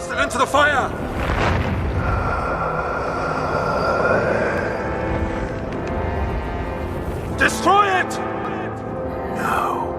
Cast it into the fire! Destroy it! No.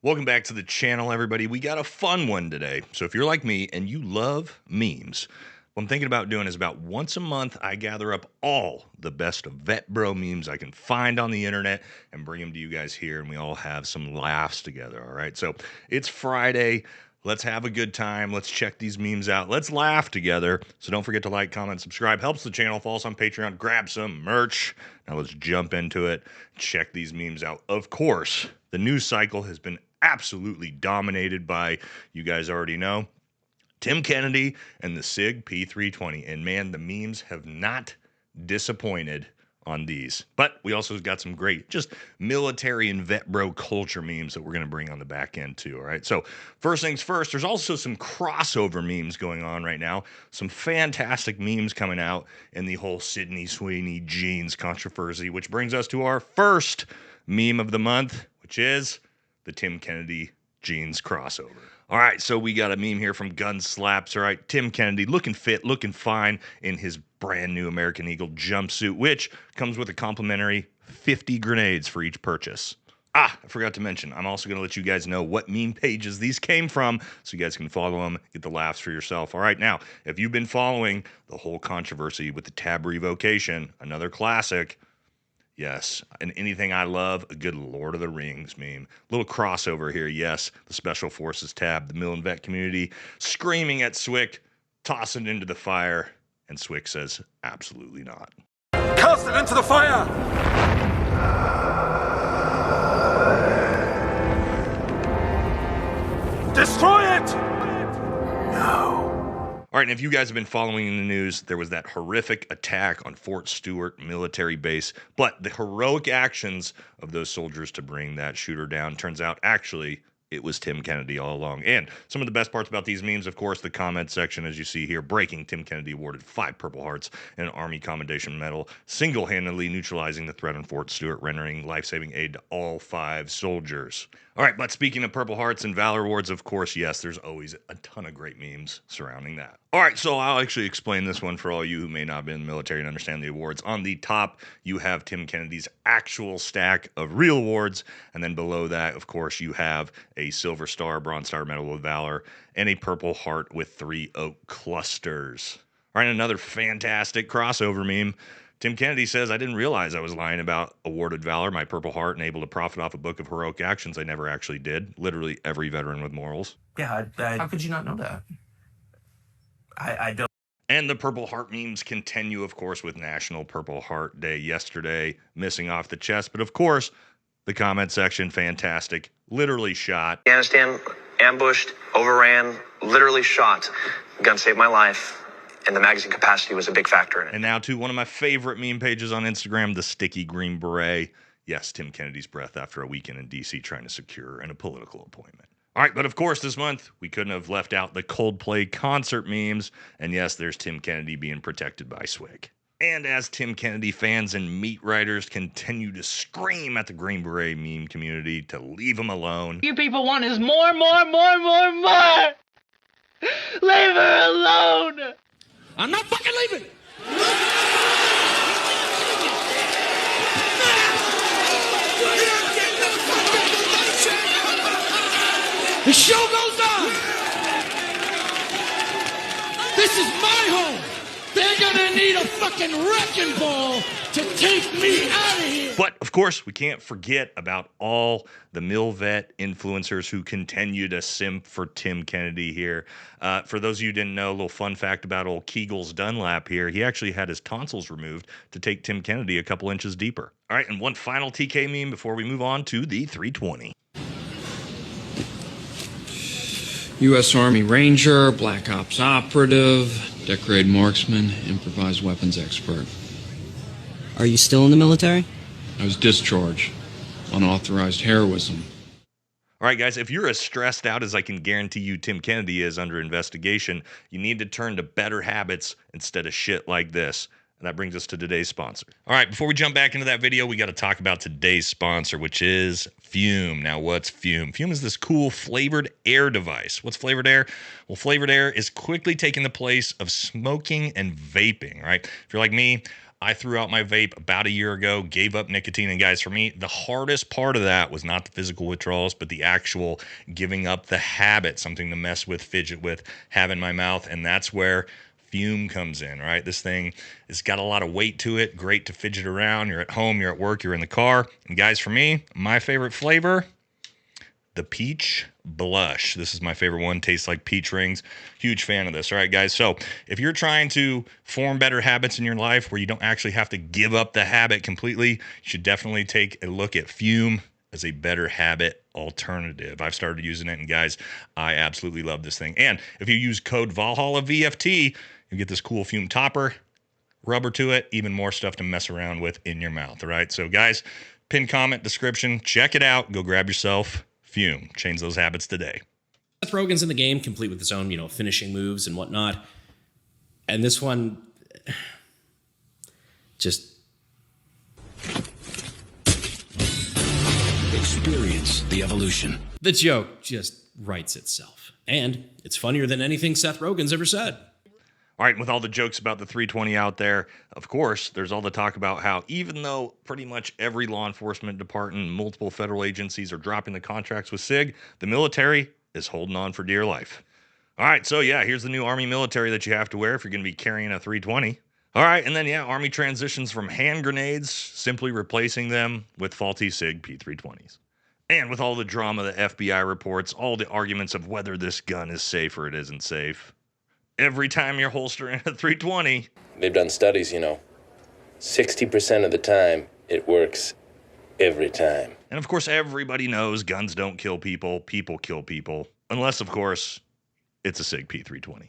Welcome back to the channel, everybody. We got a fun one today. So if you're like me and you love memes, what I'm thinking about doing is about once a month, I gather up all the best of VetBro memes I can find on the internet and bring them to you guys here, and we all have some laughs together, all right? So it's Friday. Let's have a good time. Let's check these memes out. Let's laugh together. So don't forget to like, comment, subscribe. Helps the channel. Follow us on Patreon. Grab some merch. Now let's jump into it. Check these memes out. Of course, the news cycle has been absolutely dominated by, you guys already know, Tim Kennedy and the Sig P320. And man, the memes have not disappointed on these. But we also got some great just military and VetBro culture memes that we're going to bring on the back end too, all right? So first things first, there's also some crossover memes going on right now. Some fantastic memes coming out in the whole Sydney Sweeney jeans controversy, which brings us to our first meme of the month, which is the Tim Kennedy jeans crossover. All right, so we got a meme here from Gun Slaps. All right, Tim Kennedy looking fit, looking fine in his brand new American Eagle jumpsuit, which comes with a complimentary 50 grenades for each purchase. I forgot to mention, I'm also going to let you guys know what meme pages these came from so you guys can follow them, get the laughs for yourself. All right, now, if you've been following the whole controversy with the tab revocation, another classic, yes, and anything I love, a good Lord of the Rings meme. Little crossover here, yes. The Special Forces tab, the Mill and Vet community, screaming at Swick, tossing it into the fire, and Swick says, absolutely not. Cast it into the fire! Destroy it! No. All right, and if you guys have been following the news, there was that horrific attack on Fort Stewart military base, but the heroic actions of those soldiers to bring that shooter down turns out actually it was Tim Kennedy all along. And some of the best parts about these memes, of course, the comment section, as you see here, breaking Tim Kennedy awarded 5 Purple Hearts and an Army Commendation Medal, single-handedly neutralizing the threat on Fort Stewart, rendering life-saving aid to all 5 soldiers. All right, but speaking of Purple Hearts and Valor Awards, of course, yes, there's always a ton of great memes surrounding that. All right, so I'll actually explain this one for all you who may not be in the military and understand the awards. On the top, you have Tim Kennedy's actual stack of real awards, and then below that, of course, you have a Silver Star, Bronze Star Medal of Valor, and a Purple Heart with 3 oak clusters. All right, another fantastic crossover meme. Tim Kennedy says, I didn't realize I was lying about awarded valor, my Purple Heart, and able to profit off a book of heroic actions I never actually did. Literally every veteran with morals. Yeah, how could you not know that? I don't. And the Purple Heart memes continue, of course, with National Purple Heart Day yesterday, missing off the chest. But of course, the comment section, fantastic. Literally shot. Afghanistan, ambushed, overran, literally shot. Gun saved my life. And the magazine capacity was a big factor in it. And now to one of my favorite meme pages on Instagram, the Sticky Green Beret. Yes, Tim Kennedy's breath after a weekend in D.C. trying to secure a political appointment. All right, but of course, this month, we couldn't have left out the Coldplay concert memes. And yes, there's Tim Kennedy being protected by Swig. And as Tim Kennedy fans and meat writers continue to scream at the Green Beret meme community to leave him alone. You people want is more. Leave her alone. I'm not fucking leaving! The show goes on! This is my home! They're gonna need a fucking wrecking ball to take me out of here! But, of course, we can't forget about all the MilVet influencers who continue to simp for Tim Kennedy here. For those of you who didn't know, a little fun fact about old Kegel's Dunlap here. He actually had his tonsils removed to take Tim Kennedy a couple inches deeper. All right, and one final TK meme before we move on to the 320. U.S. Army Ranger, Black Ops Operative, Decorated Marksman, Improvised Weapons Expert. Are you still in the military? I was discharged unauthorized heroism. All right, guys, if you're as stressed out as I can guarantee you Tim Kennedy is under investigation, you need to turn to better habits instead of shit like this. And that brings us to today's sponsor. All right, before we jump back into that video, we got to talk about today's sponsor, which is Fume. Now, what's Fume? Fume is this cool flavored air device. What's flavored air? Well, flavored air is quickly taking the place of smoking and vaping, right? If you're like me, I threw out my vape about a year ago, gave up nicotine. And guys, for me, the hardest part of that was not the physical withdrawals, but the actual giving up the habit, something to mess with, fidget with, have in my mouth. And that's where Fume comes in, right? This thing has got a lot of weight to it, great to fidget around. You're at home, you're at work, you're in the car. And guys, for me, my favorite flavor, the peach blush. This is my favorite one. Tastes like peach rings. Huge fan of this. All right, guys. So if you're trying to form better habits in your life where you don't actually have to give up the habit completely, you should definitely take a look at Fume as a better habit alternative. I've started using it, and guys, I absolutely love this thing. And if you use code ValhallavFT, you get this cool Fume topper, rubber to it, even more stuff to mess around with in your mouth. All right. So guys, pin comment, description, check it out. Go grab yourself Fume. Change those habits today. Seth Rogen's in the game, complete with his own, finishing moves and whatnot. And this one, just experience the evolution. The joke just writes itself. And it's funnier than anything Seth Rogen's ever said. All right, with all the jokes about the 320 out there, of course, there's all the talk about how even though pretty much every law enforcement department, multiple federal agencies are dropping the contracts with SIG, the military is holding on for dear life. All right, so yeah, here's the new Army military that you have to wear if you're going to be carrying a 320. All right, and then yeah, Army transitions from hand grenades, simply replacing them with faulty SIG P320s. And with all the drama, the FBI reports, all the arguments of whether this gun is safe or it isn't safe, every time you're holstering a 320. They've done studies, 60% of the time, it works every time. And of course, everybody knows guns don't kill people, people kill people. Unless, of course, it's a SIG P320.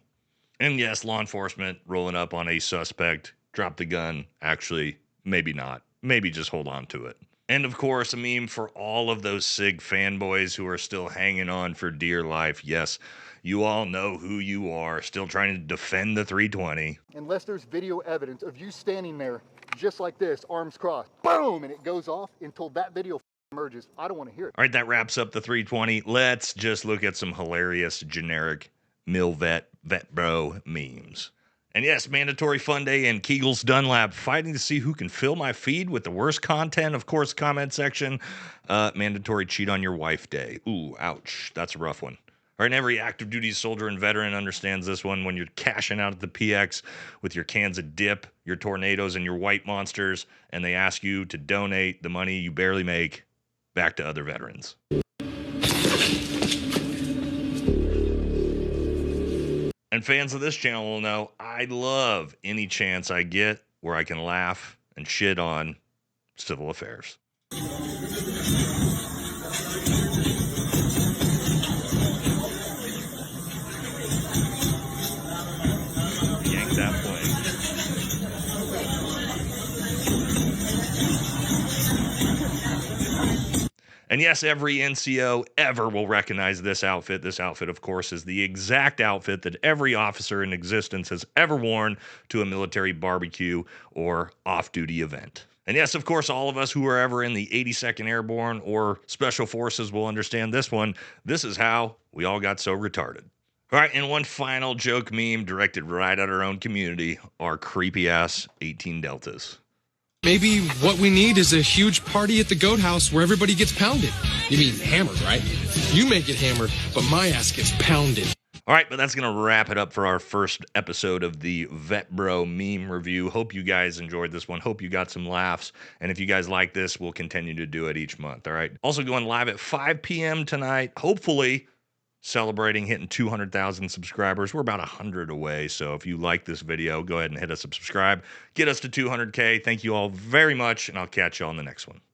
And yes, law enforcement rolling up on a suspect, drop the gun. Actually, maybe not. Maybe just hold on to it. And of course, a meme for all of those SIG fanboys who are still hanging on for dear life. Yes, you all know who you are, still trying to defend the 320. Unless there's video evidence of you standing there just like this, arms crossed, boom, and it goes off until that video emerges. I don't want to hear it. All right, that wraps up the 320. Let's just look at some hilarious generic VetBro memes. And yes, mandatory fun day and Kegel's Dunlap fighting to see who can fill my feed with the worst content. Of course, comment section. Mandatory cheat on your wife day. Ooh, ouch. That's a rough one. All right, and every active duty soldier and veteran understands this one when you're cashing out at the PX with your cans of dip, your tornadoes, and your white monsters, and they ask you to donate the money you barely make back to other veterans. And fans of this channel will know I love any chance I get where I can laugh and shit on civil affairs. Yank that plane. And yes, every NCO ever will recognize this outfit. This outfit, of course, is the exact outfit that every officer in existence has ever worn to a military barbecue or off-duty event. And yes, of course, all of us who are ever in the 82nd Airborne or Special Forces will understand this one. This is how we all got so retarded. All right, and one final joke meme directed right at our own community, our creepy-ass 18 Deltas. Maybe what we need is a huge party at the goat house where everybody gets pounded. You mean hammered, right? You may get hammered, but my ass gets pounded. All right, but that's going to wrap it up for our first episode of the VetBro meme review. Hope you guys enjoyed this one. Hope you got some laughs. And if you guys like this, we'll continue to do it each month, all right? Also going live at 5 p.m. tonight, hopefully celebrating hitting 200,000 subscribers. We're about 100 away, so if you like this video, go ahead and hit us subscribe. Get us to 200K. Thank you all very much, and I'll catch you on the next one.